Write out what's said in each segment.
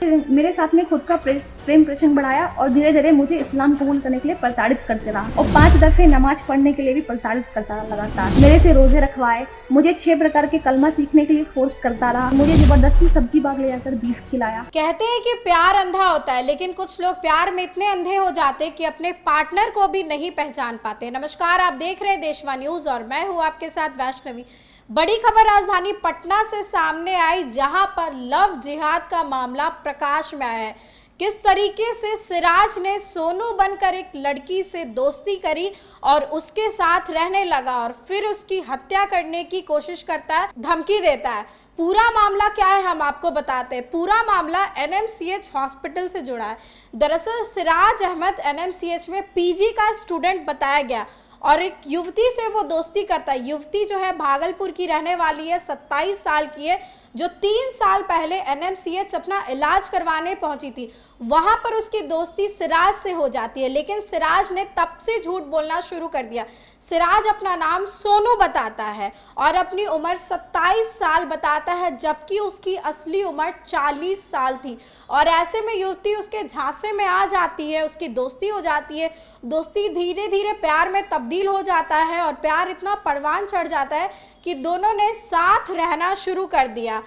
मेरे साथ में खुद का प्रेम प्रसंग बढ़ाया और धीरे धीरे मुझे इस्लाम कबूल करने के लिए प्रताड़ित करते रहा और 5 दफे नमाज पढ़ने के लिए भी प्रताड़ित करता रहा लगातार। मेरे से रोजे रखवाए, मुझे 6 प्रकार के कलमा सीखने के लिए फोर्स करता रहा, मुझे जबरदस्ती सब्जी बाग ले जाकर बीफ खिलाया। कहते हैं कि प्यार अंधा होता है, लेकिन कुछ लोग प्यार में इतने अंधे हो जाते कि अपने पार्टनर को भी नहीं पहचान पाते। नमस्कार, आप देख रहे हैं देशवा न्यूज और मैं हूँ आपके साथ वैष्णवी। बड़ी खबर राजधानी पटना से सामने आई, जहां पर लव जिहाद का मामला प्रकाश में आया है। किस तरीके से सिराज ने सोनू बनकर एक लड़की से दोस्ती करी और उसके साथ रहने लगा और फिर उसकी हत्या करने की कोशिश करता है, धमकी देता है। पूरा मामला क्या है हम आपको बताते हैं। पूरा मामला एनएमसीएच हॉस्पिटल से जुड़ा है। दरअसल सिराज अहमद एनएमसीएच में पीजी का स्टूडेंट बताया गया और एक युवती से वो दोस्ती करता है। युवती जो है भागलपुर की रहने वाली है, 27 साल की है, जो 3 साल पहले एनएमसीएच अपना इलाज करवाने पहुंची थी। वहां पर उसकी दोस्ती सिराज से हो जाती है, लेकिन सिराज ने तब से झूठ बोलना शुरू कर दिया। सिराज अपना नाम सोनू बताता है और अपनी उम्र 27 साल बताता है, जबकि उसकी असली उम्र 40 साल थी। और ऐसे में युवती उसके झांसे में आ जाती है, उसकी दोस्ती हो जाती है। दोस्ती धीरे धीरे प्यार में तब्दील हो जाता है और प्यार इतना परवान चढ़ जाता है कि दोनों ने साथ रहना शुरू कर दिया।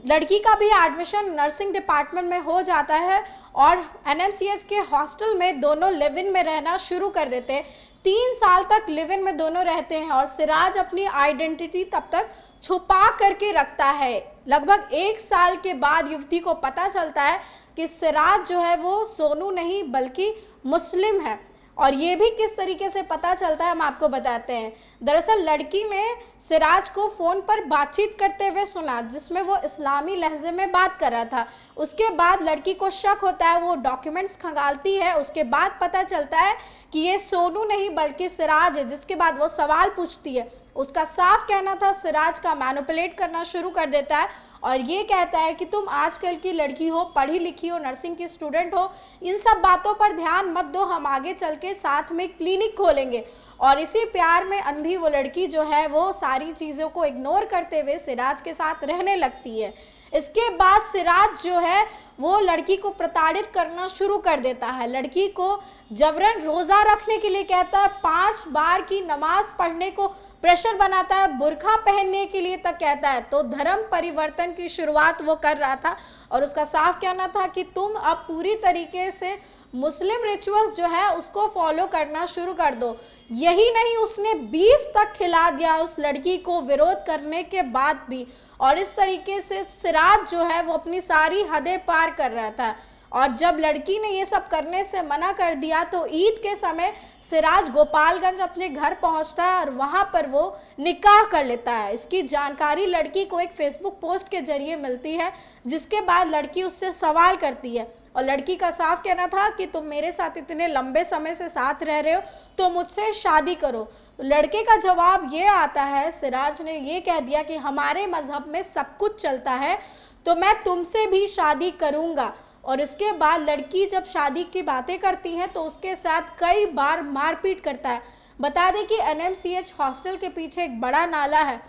लड़की का भी एडमिशन नर्सिंग डिपार्टमेंट में हो जाता है और एनएमसीएच के हॉस्टल में दोनों लिव इन में रहना शुरू कर देते हैं। 3 साल तक लिव इन में दोनों रहते हैं और सिराज अपनी आइडेंटिटी तब तक छुपा करके रखता है। लगभग 1 साल के बाद युवती को पता चलता है कि सिराज जो है वो सोनू नहीं बल्कि मुस्लिम है। और ये भी किस तरीके से पता चलता है हम आपको बताते हैं। दरअसल लड़की ने सिराज को फ़ोन पर बातचीत करते हुए सुना, जिसमें वो इस्लामी लहजे में बात कर रहा था। उसके बाद लड़की को शक होता है, वो डॉक्यूमेंट्स खंगालती है। उसके बाद पता चलता है कि ये सोनू नहीं बल्कि सिराज है। जिसके बाद वो सवाल पूछती है। उसका साफ कहना था, सिराज का मैनिपुलेट करना शुरू कर देता है और ये कहता है कि तुम आजकल की लड़की हो, पढ़ी लिखी हो, नर्सिंग की स्टूडेंट हो, इन सब बातों पर ध्यान मत दो, हम आगे चल के साथ में क्लिनिक खोलेंगे। और इसी प्यार में अंधी वो लड़की जो है वो सारी चीज़ों को इग्नोर करते हुए सिराज के साथ रहने लगती है। इसके बाद सिराज जो है वो लड़की को प्रताड़ित करना शुरू कर देता है। लड़की को जबरन रोज़ा रखने के लिए कहता है, 5 बार की नमाज पढ़ने को प्रेशर बनाता है, बुर्का पहनने के लिए तक कहता है। तो धर्म परिवर्तन की शुरुआत वो कर रहा था और उसका साफ कहना था कि तुम अब पूरी तरीके से मुस्लिम रिचुअल्स जो है उसको फॉलो करना शुरू कर दो। यही नहीं, उसने बीफ तक खिला दिया उस लड़की को विरोध करने के बाद भी। और इस तरीके से सिराज जो है वो अपनी सारी हदें पार कर रहा था। और जब लड़की ने ये सब करने से मना कर दिया तो ईद के समय सिराज गोपालगंज अपने घर पहुंचता है और वहां पर वो निकाह कर लेता है। इसकी जानकारी लड़की को एक फेसबुक पोस्ट के जरिए मिलती है, जिसके बाद लड़की उससे सवाल करती है और लड़की का साफ कहना था कि तुम मेरे साथ इतने लंबे समय से साथ रह रहे हो तो मुझसे शादी करो। तो लड़के का जवाब ये आता है, सिराज ने ये कह दिया कि हमारे मजहब में सब कुछ चलता है तो मैं तुमसे भी शादी करूँगा। और इसके बाद लड़की जब शादी की बातें करती है तो उसके साथ कई बार मारपीट करता है। बता दें कि एनएमसीएच हॉस्टल के पीछे एक बड़ा नाला है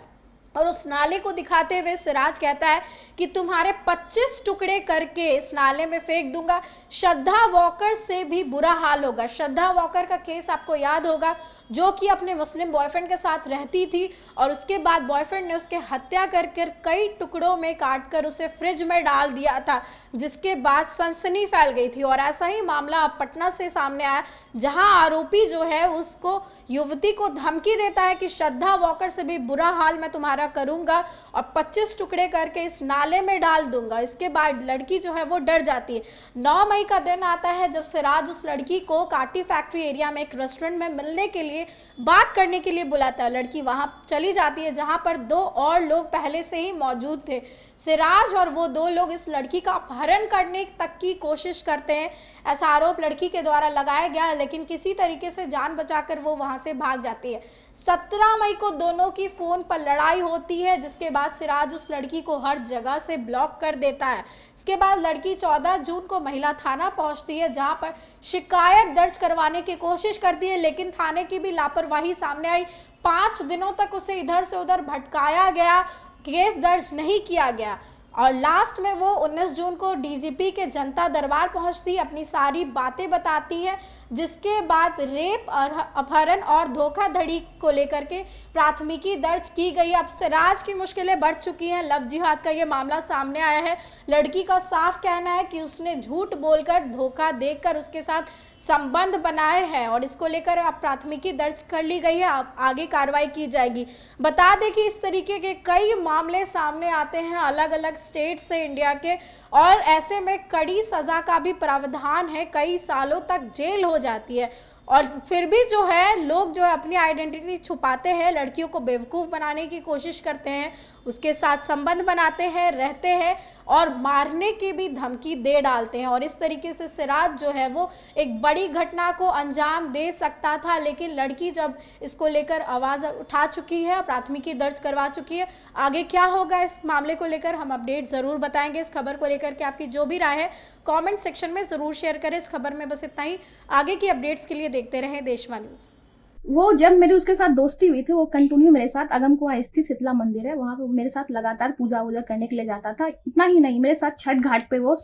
और उस नाले को दिखाते हुए सिराज कहता है कि तुम्हारे 25 टुकड़े करके इस नाले में फेंक दूंगा। श्रद्धा वॉकर से भी बुरा हाल होगा। श्रद्धा वॉकर का केस आपको याद होगा, जो कि अपने मुस्लिम बॉयफ्रेंड के साथ रहती थी और उसके बाद बॉयफ्रेंड ने उसके हत्या कर कई टुकड़ों में काट कर उसे फ्रिज में डाल दिया था, जिसके बाद सनसनी फैल गई थी। और ऐसा ही मामला अब पटना से सामने आया, जहां आरोपी जो है उसको युवती को धमकी देता है कि श्रद्धा वॉकर से भी बुरा हाल मैं तुम्हारा करूंगा और 25 टुकड़े करके इस नाले में डाल दूंगा। इसके बाद लड़की जो है वो डर जाती है। 9 मई का दिन आता है जब सिराज उस लड़की को काटी फैक्ट्री एरिया में एक रेस्टोरेंट में मिलने के लिए बात करने के लिए बुलाता है। लड़की वहां चली जाती है, जहां पर 2 और लोग पहले से ही मौजूद थे। सिराज और वो 2 लोग इस लड़की का अपहरण करने तक की कोशिश करते हैं। ऐसा आरोप लड़की के द्वारा लगाया गया, लेकिन किसी तरीके से जान बचाकर वो वहां से भाग जाती है। 17 मई को दोनों की फोन पर लड़ाई होती है, जिसके बाद सिराज उस लड़की को हर जगह से ब्लॉक कर देता है। इसके बाद लड़की 14 जून को महिला थाना पहुंचती है, जहां पर शिकायत दर्ज करवाने की कोशिश करती है, लेकिन थाने की भी लापरवाही सामने आई। 5 दिनों तक उसे इधर से उधर भटकाया गया, केस दर्ज नहीं किया गया। और लास्ट में वो 19 जून को डीजीपी के जनता दरबार पहुंचती, अपनी सारी बातें बताती है, जिसके बाद रेप और अपहरण और धोखाधड़ी को लेकर के प्राथमिकी दर्ज की गई। अब सिराज की मुश्किलें बढ़ चुकी हैं। लव जिहाद का ये मामला सामने आया है। लड़की का साफ कहना है कि उसने झूठ बोलकर, धोखा देकर उसके साथ संबंध बनाए हैं और इसको लेकर अब प्राथमिकी दर्ज कर ली गई है। अब आगे कार्रवाई की जाएगी। बता दें कि इस तरीके के कई मामले सामने आते हैं अलग अलग स्टेट से इंडिया के, और ऐसे में कड़ी सजा का भी प्रावधान है, कई सालों तक जेल हो जाती है। और फिर भी जो है लोग जो है अपनी आइडेंटिटी छुपाते हैं, लड़कियों को बेवकूफ़ बनाने की कोशिश करते हैं, उसके साथ संबंध बनाते हैं, रहते हैं और मारने की भी धमकी दे डालते हैं। और इस तरीके से सिराज जो है वो एक बड़ी घटना को अंजाम दे सकता था, लेकिन लड़की जब इसको लेकर आवाज़ उठा चुकी है, प्राथमिकी दर्ज करवा चुकी है। आगे क्या होगा इस मामले को लेकर हम अपडेट ज़रूर बताएंगे। इस खबर को लेकर के आपकी जो भी राय है कमेंट सेक्शन में ज़रूर शेयर करें। इस खबर में बस इतना ही। आगे की अपडेट्स के लिए देखते रहें देशवा न्यूज़। वो जब मेरी उसके साथ दोस्ती हुई थी, वो कंटिन्यू मेरे साथ अगमकुआं स्थित शीतला मंदिर है, वहां पे मेरे साथ लगातार पूजा वूजा करने के लिए जाता था। इतना ही नहीं, मेरे साथ छठ घाट पे वो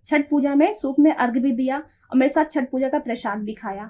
छठ पूजा में सूप में अर्घ भी दिया और मेरे साथ छठ पूजा का प्रसाद भी खाया।